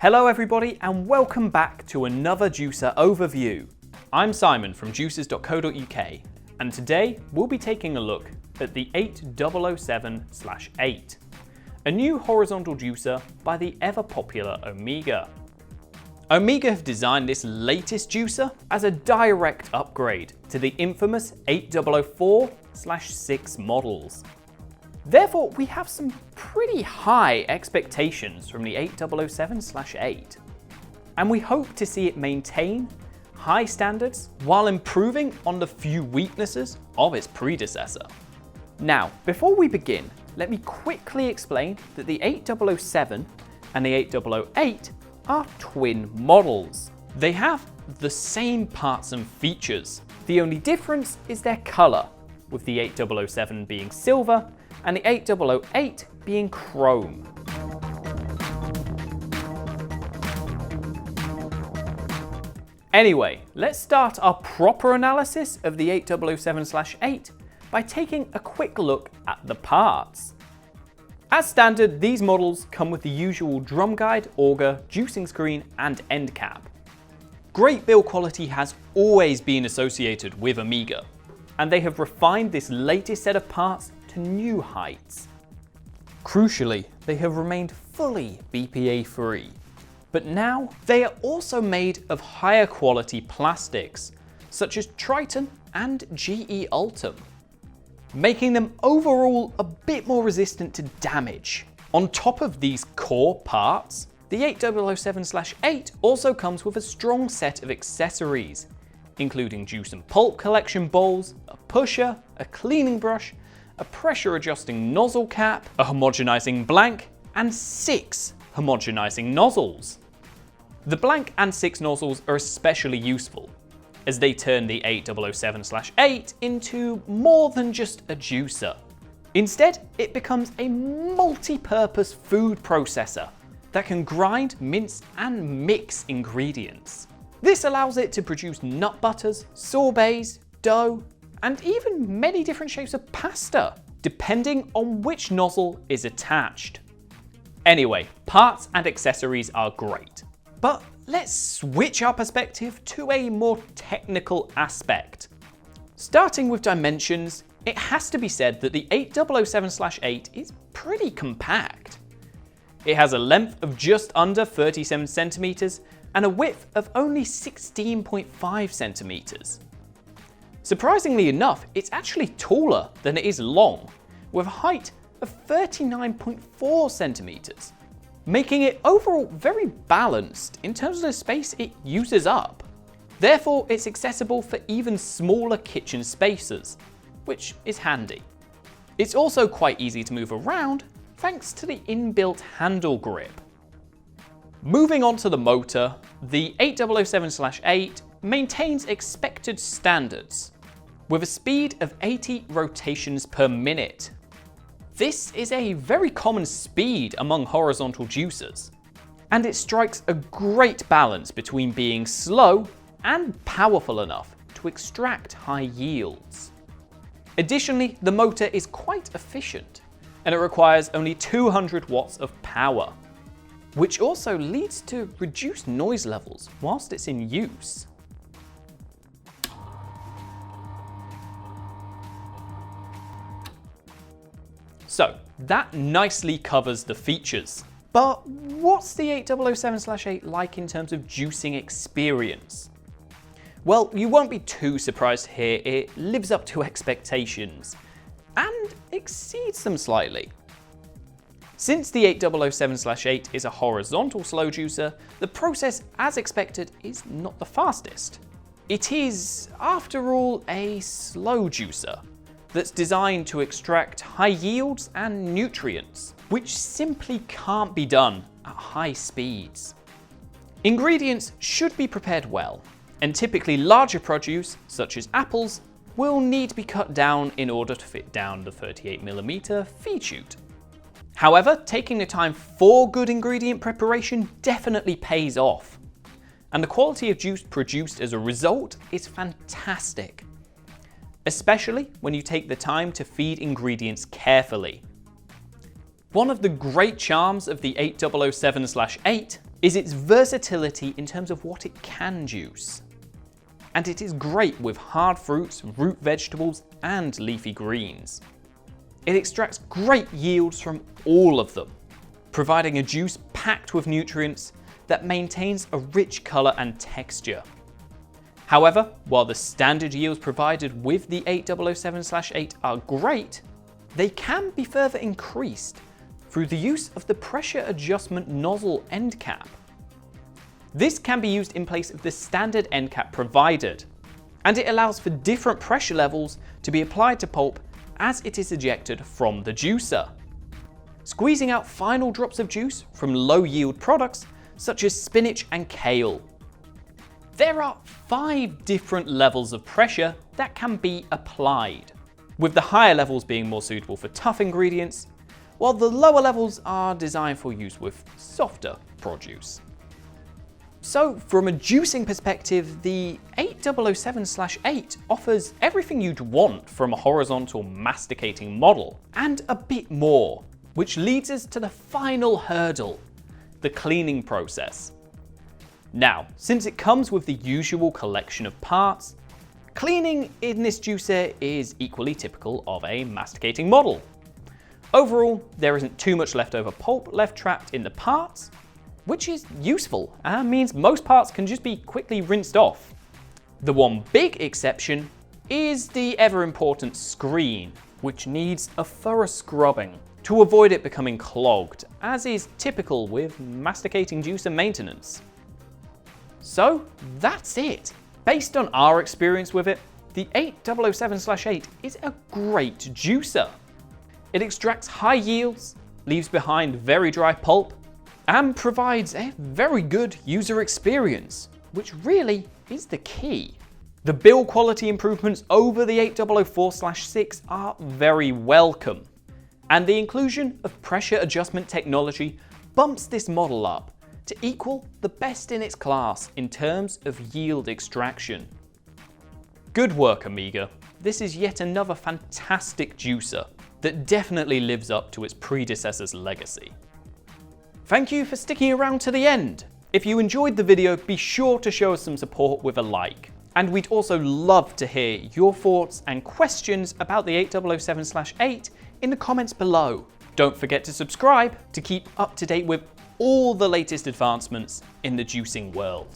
Hello everybody and welcome back to another juicer overview. I'm Simon from Juicers.co.uk and today we'll be taking a look at the 8007/8, a new horizontal juicer by the ever popular Omega. Omega have designed this latest juicer as a direct upgrade to the infamous 8004/6 models. Therefore, we have some pretty high expectations from the 8007/8, and we hope to see it maintain high standards while improving on the few weaknesses of its predecessor. Now, before we begin, let me quickly explain that the 8007 and the 8008 are twin models. They have the same parts and features. The only difference is their colour, with the 8007 being silver and the 8008 being chrome. Anyway, let's start our proper analysis of the 8007/8 by taking a quick look at the parts. As standard, these models come with the usual drum guide, auger, juicing screen and end cap. Great build quality has always been associated with Omega, and they have refined this latest set of parts to new heights. Crucially, they have remained fully BPA free, but now they are also made of higher quality plastics, such as Triton and GE Ultim, making them overall a bit more resistant to damage. On top of these core parts, the 8007/8 also comes with a strong set of accessories, including juice and pulp collection bowls, a pusher, a cleaning brush, a pressure adjusting nozzle cap, a homogenizing blank, and 6 homogenizing nozzles. The blank and 6 nozzles are especially useful, as they turn the 8007/8 into more than just a juicer. Instead, it becomes a multi-purpose food processor that can grind, mince, and mix ingredients. This allows it to produce nut butters, sorbets, dough, and even many different shapes of pasta, depending on which nozzle is attached. Anyway, parts and accessories are great, but let's switch our perspective to a more technical aspect. Starting with dimensions, it has to be said that the 8007/8 is pretty compact. It has a length of just under 37 centimeters and a width of only 16.5 centimeters. Surprisingly enough, it's actually taller than it is long, with a height of 39.4 centimeters, making it overall very balanced in terms of the space it uses up. Therefore, it's accessible for even smaller kitchen spaces, which is handy. It's also quite easy to move around thanks to the inbuilt handle grip. Moving on to the motor, the 8007/8 maintains expected standards, with a speed of 80 rotations per minute. This is a very common speed among horizontal juicers, and it strikes a great balance between being slow and powerful enough to extract high yields. Additionally, the motor is quite efficient, and it requires only 200 watts of power, which also leads to reduced noise levels whilst it's in use. So that nicely covers the features. But what's the 8007/8 like in terms of juicing experience? Well, you won't be too surprised here. It lives up to expectations and exceeds them slightly. Since the 8007/8 is a horizontal slow juicer, the process, as expected, is not the fastest. It is, after all, a slow juicer that's designed to extract high yields and nutrients, which simply can't be done at high speeds. Ingredients should be prepared well, and typically larger produce, such as apples, will need to be cut down in order to fit down the 38mm feed chute. However, taking the time for good ingredient preparation definitely pays off, and the quality of juice produced as a result is fantastic, especially when you take the time to feed ingredients carefully. One of the great charms of the 8007/8 is its versatility in terms of what it can juice. And it is great with hard fruits, root vegetables, and leafy greens. It extracts great yields from all of them, providing a juice packed with nutrients that maintains a rich colour and texture. However, while the standard yields provided with the 8007/8 are great, they can be further increased through the use of the pressure adjustment nozzle end cap. This can be used in place of the standard end cap provided, and it allows for different pressure levels to be applied to pulp as it is ejected from the juicer, squeezing out final drops of juice from low yield products such as spinach and kale. There are 5 different levels of pressure that can be applied, with the higher levels being more suitable for tough ingredients, while the lower levels are designed for use with softer produce. So from a juicing perspective, the 8007/8 offers everything you'd want from a horizontal masticating model, and a bit more, which leads us to the final hurdle, the cleaning process. Now, since it comes with the usual collection of parts, cleaning in this juicer is equally typical of a masticating model. Overall, there isn't too much leftover pulp left trapped in the parts, which is useful and means most parts can just be quickly rinsed off. The one big exception is the ever-important screen, which needs a thorough scrubbing to avoid it becoming clogged, as is typical with masticating juicer maintenance. So that's it. Based on our experience with it, the 8007/8 is a great juicer. It extracts high yields, leaves behind very dry pulp, and provides a very good user experience, which really is the key. The build quality improvements over the 8004/6 are very welcome, and the inclusion of pressure adjustment technology bumps this model up to equal the best in its class in terms of yield extraction. Good work, Amiga. This is yet another fantastic juicer that definitely lives up to its predecessor's legacy. Thank you for sticking around to the end. If you enjoyed the video, be sure to show us some support with a like. And we'd also love to hear your thoughts and questions about the 8007/8 in the comments below. Don't forget to subscribe to keep up to date with all the latest advancements in the juicing world.